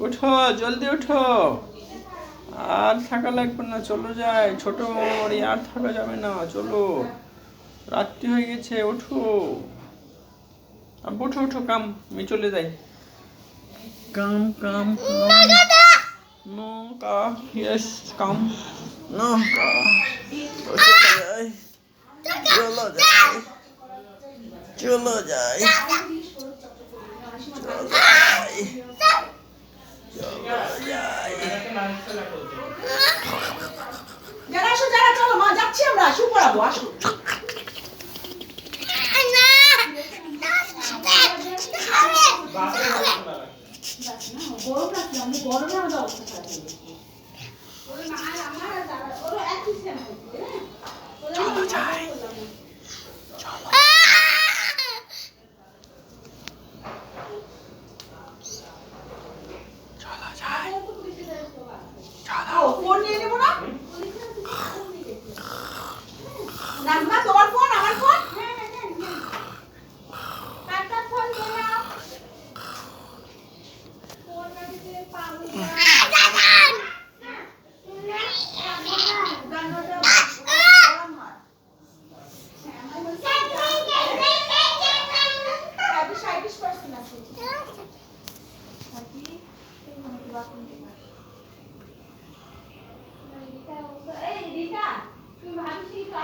উঠো, জলদি উঠো। আর থাকা লাগবে না, চলো যাই। ছোট মামাবাড়ি আর থাকা যাবে না, চলো। রাত্রি হয়ে গেছে, ওঠো। উঠো উঠো, কাম, আমি চলে যাই। কাম কাম কাম। নো কা, ইয়েস কাম। নো কা, চলে যাই। চলো যাই, চলো যাই, চলো যাই, চলো যাই। যারা আসো, যারা, চলো মা যাচ্ছি আমরা, শু পড়াবো, আসো। গরম লাগছে, আমি গরমে আমাদের অবস্থা খারাপ হয়ে গেছে। চলো যাই, চলো। চলো যাই, চলো। ফোন নিয়ে নেবো না? নাজমা, তোমার ফোন, আমার ফোন? কার ফোন নিয়ে নাও।